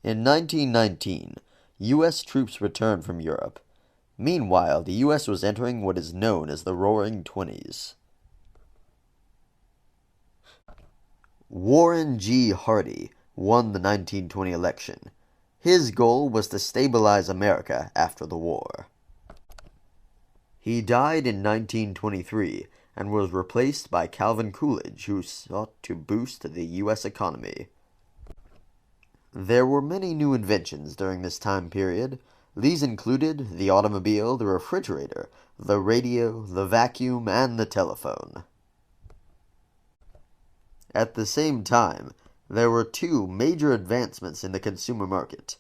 In 1919, U.S. troops returned from Europe. Meanwhile, the U.S. was entering what is known as the Roaring Twenties. Warren G. Harding won the 1920 election. His goal was to stabilize America after the war. He died in 1923 and was replaced by Calvin Coolidge, who sought to boost the U.S. economy. There were many new inventions during this time period. These included the automobile, the refrigerator, the radio, the vacuum, and the telephone. At the same time, there were two major advancements in the consumer market.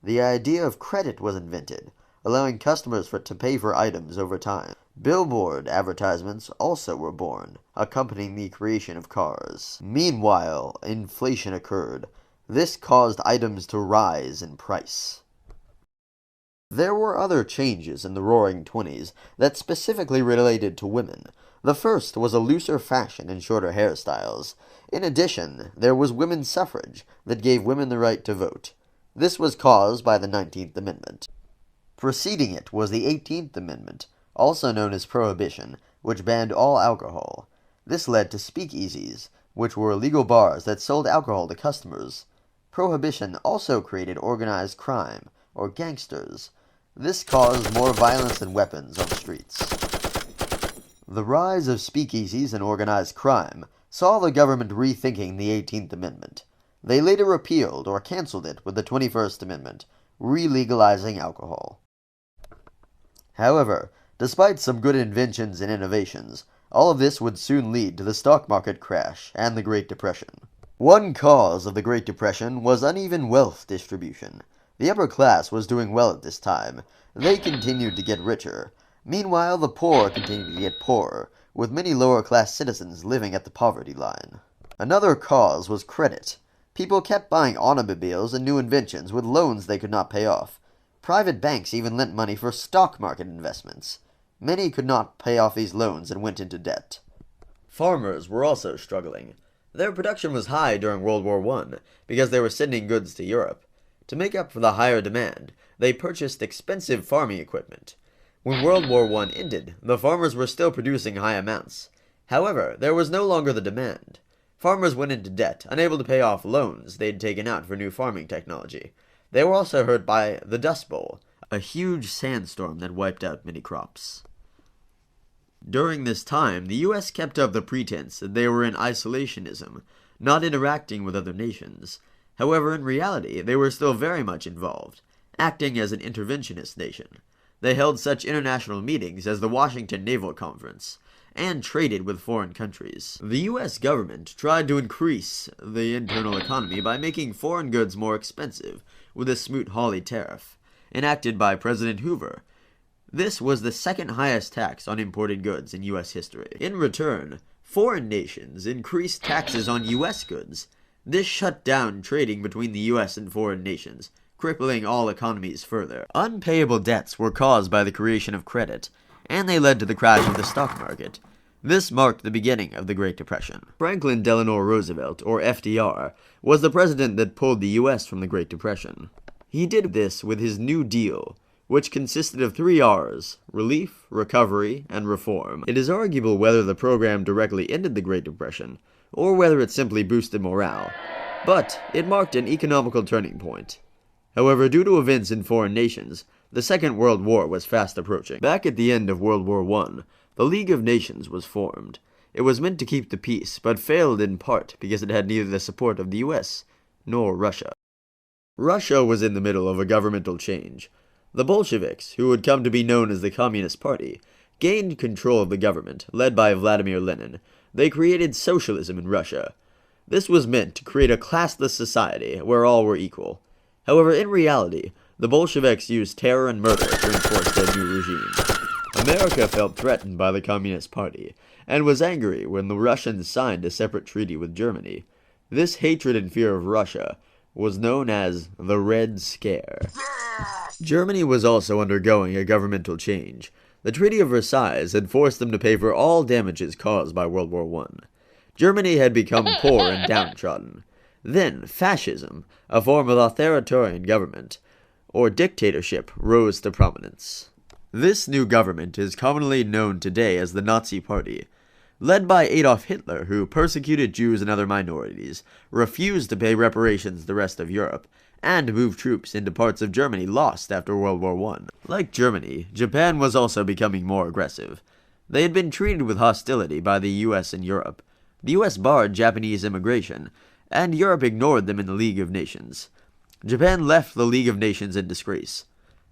The idea of credit was invented, allowing customers to pay for items over time. Billboard advertisements also were born, accompanying the creation of cars. Meanwhile, inflation occurred. This caused items to rise in price. There were other changes in the Roaring Twenties that specifically related to women. The first was a looser fashion and shorter hairstyles. In addition, there was women's suffrage that gave women the right to vote. This was caused by the 19th Amendment. Preceding it was the 18th Amendment, also known as Prohibition, which banned all alcohol. This led to speakeasies, which were illegal bars that sold alcohol to customers. Prohibition also created organized crime, or gangsters. This caused more violence and weapons on the streets. The rise of speakeasies and organized crime saw the government rethinking the 18th Amendment. They later repealed or canceled it with the 21st Amendment, re-legalizing alcohol. However, despite some good inventions and innovations, all of this would soon lead to the stock market crash and the Great Depression. One cause of the Great Depression was uneven wealth distribution. The upper class was doing well at this time. They continued to get richer. Meanwhile, the poor continued to get poorer, with many lower-class citizens living at the poverty line. Another cause was credit. People kept buying automobiles and new inventions with loans they could not pay off. Private banks even lent money for stock market investments. Many could not pay off these loans and went into debt. Farmers were also struggling. Their production was high during World War I because they were sending goods to Europe. To make up for the higher demand, they purchased expensive farming equipment. When World War I ended, the farmers were still producing high amounts. However, there was no longer the demand. Farmers went into debt, unable to pay off loans they'd taken out for new farming technology. They were also hurt by the Dust Bowl, a huge sandstorm that wiped out many crops. During this time, the U.S. kept up the pretense that they were in isolationism, not interacting with other nations. However, in reality, they were still very much involved, acting as an interventionist nation. They held such international meetings as the Washington Naval Conference, and traded with foreign countries. The U.S. government tried to increase the internal economy by making foreign goods more expensive with the Smoot-Hawley tariff, enacted by President Hoover. This was the second highest tax on imported goods in U.S. history. In return, foreign nations increased taxes on U.S. goods. This shut down trading between the U.S. and foreign nations, crippling all economies further. Unpayable debts were caused by the creation of credit, and they led to the crash of the stock market. This marked the beginning of the Great Depression. Franklin Delano Roosevelt, or FDR, was the president that pulled the U.S. from the Great Depression. He did this with his New Deal, which consisted of 3 R's: relief, recovery, and reform. It is arguable whether the program directly ended the Great Depression, or whether it simply boosted morale, but it marked an economical turning point. However, due to events in foreign nations, the Second World War was fast approaching. Back at the end of World War I, the League of Nations was formed. It was meant to keep the peace, but failed in part because it had neither the support of the US nor Russia. Russia was in the middle of a governmental change. The Bolsheviks, who would come to be known as the Communist Party, gained control of the government, led by Vladimir Lenin. They created socialism in Russia. This was meant to create a classless society where all were equal. However, in reality, the Bolsheviks used terror and murder to enforce their new regime. America felt threatened by the Communist Party, and was angry when the Russians signed a separate treaty with Germany. This hatred and fear of Russia was known as the Red Scare. Germany was also undergoing a governmental change. The Treaty of Versailles had forced them to pay for all damages caused by World War I. Germany had become poor and downtrodden. Then fascism, a form of authoritarian government, or dictatorship, rose to prominence. This new government is commonly known today as the Nazi Party. Led by Adolf Hitler, who persecuted Jews and other minorities, refused to pay reparations to the rest of Europe, and moved troops into parts of Germany lost after World War I. Like Germany, Japan was also becoming more aggressive. They had been treated with hostility by the US and Europe. The US barred Japanese immigration, and Europe ignored them in the League of Nations. Japan left the League of Nations in disgrace.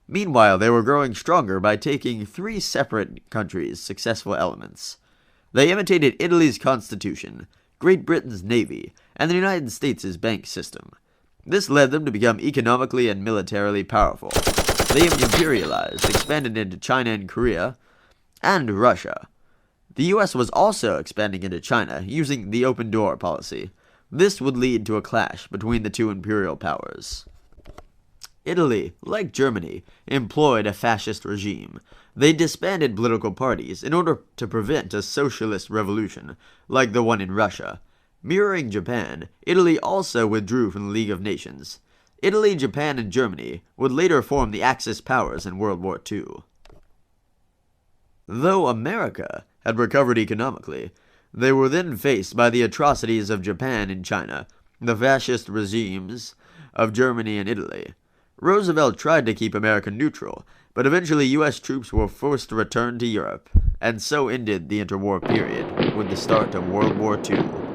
Meanwhile, they were growing stronger by taking 3 separate countries' successful elements. They imitated Italy's constitution, Great Britain's navy, and the United States' bank system. This led them to become economically and militarily powerful. They imperialized, expanded into China and Korea, and Russia. The US was also expanding into China, using the open door policy. This would lead to a clash between the two imperial powers. Italy, like Germany, employed a fascist regime. They disbanded political parties in order to prevent a socialist revolution, like the one in Russia. Mirroring Japan, Italy also withdrew from the League of Nations. Italy, Japan, and Germany would later form the Axis powers in World War II. Though America had recovered economically, they were then faced by the atrocities of Japan and China, the fascist regimes of Germany and Italy. Roosevelt tried to keep America neutral, but eventually U.S. troops were forced to return to Europe, and so ended the interwar period with the start of World War II.